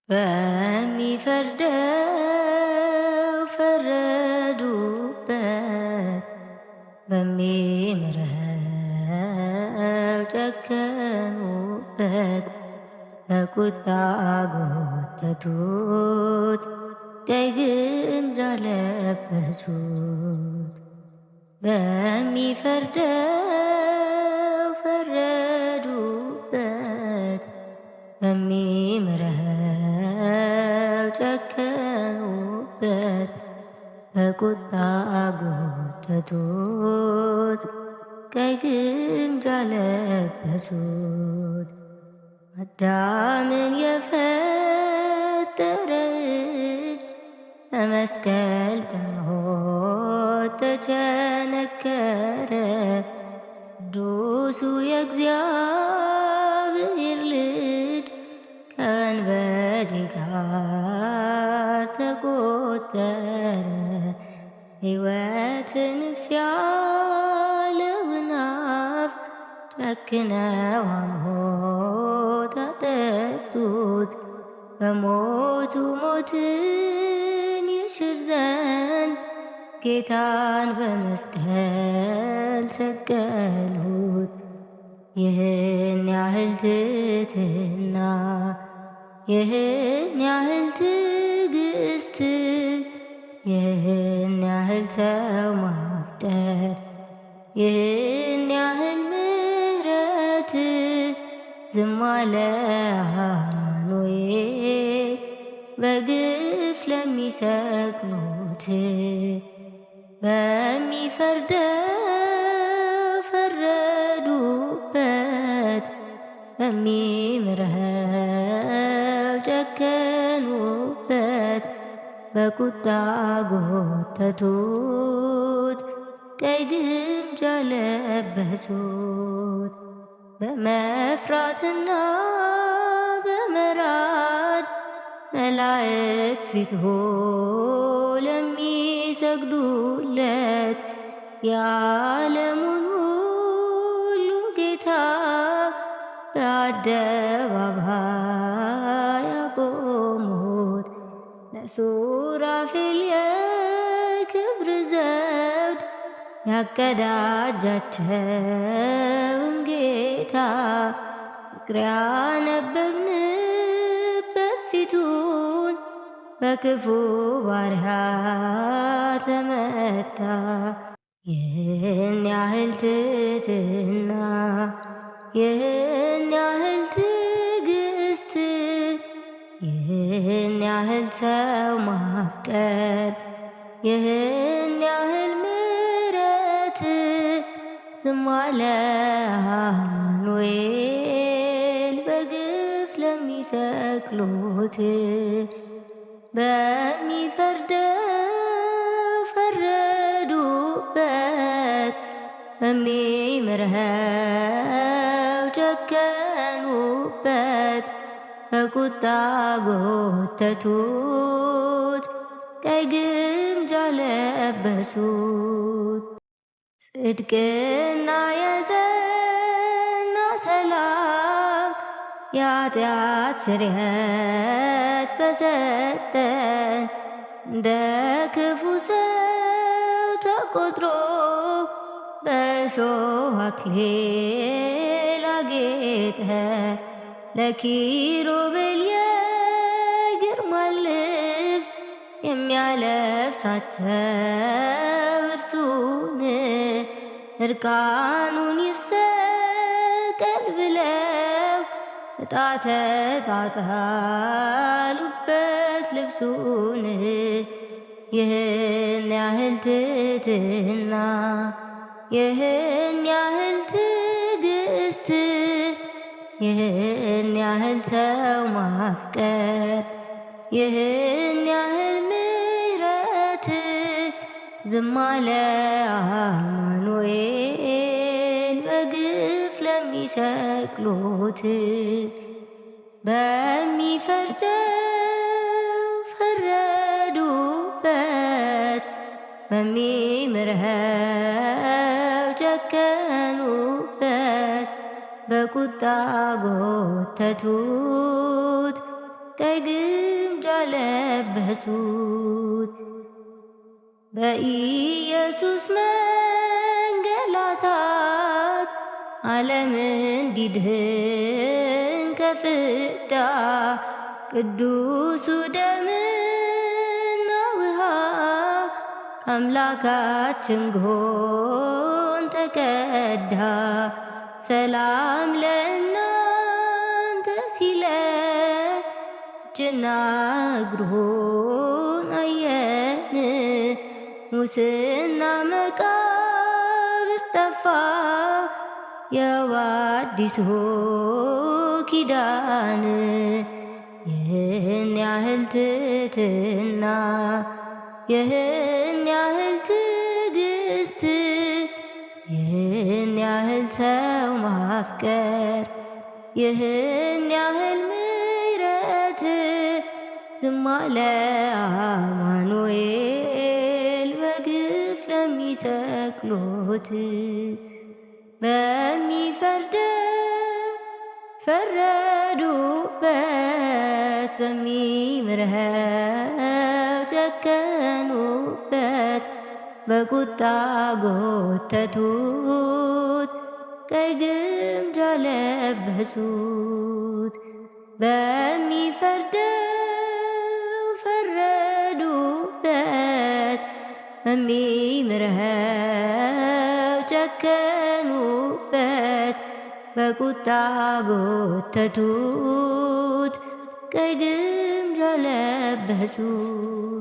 በሚፈርደው ፈረዱበት፣ በሚምረው ጨከኑበት፣ በቁጣ ጎተቱት፣ ቀይ ግምጃ ለበሱት። በሚፈርደው ፈረዱበት፣ በሚምረው ጨከኑበት፣ በቁጣ ጎተቱት፣ ቀይ ግምጃ ለበሱት። አዳምን የፈጠረ እጅ በመስቀል ከሞት ተቸነከረ። ቅዱሱ የእግዚአብሔር ልጅ ከወንበዴ ጋር ተቆጠረ። ሕይወትን እፍ ያለውን አፍ ጨክነው ሐሞት አጠጡት። በሞቱ ሞትን ይሽር ዘንድ ጌታን በመስቀል ሰቀሉት። ይህን ያህል ትሕትና፣ ይህን ያህል ትዕግስት፣ ይህን ያህል ሰው ማፍቀር፣ ይህን ያህል ምሕረት ዝም አለ አማኑኤል በግፍ ለሚሰቅሉት። በሚፈርደው ፈረዱበት፣ በሚምረው ጨከኑበት፣ በቁጣ ጎተቱት፣ ቀይ ግምጃ ለበሱት። በመፍራትና በመራድ መላእክት ፊት ለሚሰግዱለት የዓለሙን ሁሉ ጌታ በአደባባይ ያቆሙት። ለሱራፌል የክብር ዘውድ ያቀዳጃቸውን ጌታ ፍቅር ያነበብንበት ፊቱን በክፉ ባሪያ ተመታ። ይህን ያህል ትሕትና፣ ይህን ያህል ትዕግስት፣ ይህን ያህል ሰው ማፍቀር፣ ይህን ያህል ምሕረት ዝም አለ አማኑኤል በግፍ ለሚሰቅሉት። በሚፈርደው ፈረዱበት፣ በሚምረው ጨከኑበት፣ በቁጣ ጎተቱት፣ ቀይ ግምጃ ለበሱት። ጽድቅና የጸና ሰላም የኃጢአት ስርየት በሰጠን እንደ ክፉ ሰው ተቆጥሮ በእሾህ አክሊል አጌጠ። ለኪሩቤል የግርማ ልብስ የሚያለብሳቸው እርሱን እርቃኑን ይሰቀል ብለው ዕጣ ተጣጣሉበት ልብሱን። ይህን ያህል ትሕትና፣ ይህን ያህል ትዕግስት፣ ይህን ያህል ሰው ማፍቀር፣ ይህን ያህል ምሕረት ዝም አለ አማኑኤል በግፍ ለሚሰቅሉት። በሚፈርደው ፈረዱበት፣ በሚምረው ጨከኑበት፣ በቁጣ ጎተቱት፣ ቀይ ግምጃ ለበሱት። በኢየሱስ መንገላታት ዓለም እንዲድን ከፍዳ ቅዱሱ ደምና ውሃ ከአምላካችን ጎን ተቀዳ። ሰላም ለእናንተ ሲለን እጅና እግሩን አየን። ሙስና መቃብር ጠፋ የአዲሱ ኪዳን። ይህን ያህል ትሕትና ይህን ያህል ትዕግስት ይህን ያህል ሰው ማፍቀር ይህን ያህል ምሕረት ዝም አለ አማኑኤል በግፍ ለሚሰቅሉት። በሚፈርደው ፈረዱበት፣ በሚምረው ጨከኑበት። በቁጣ ጎተቱት፣ ቀይ ግምጃ ለበሱት። በሚፈርደው ፈረዱበት፣ በሚምረው ጨከኑበት። በቁጣ ጎተቱት፣ ቀይ ግምጃ ለበሱት።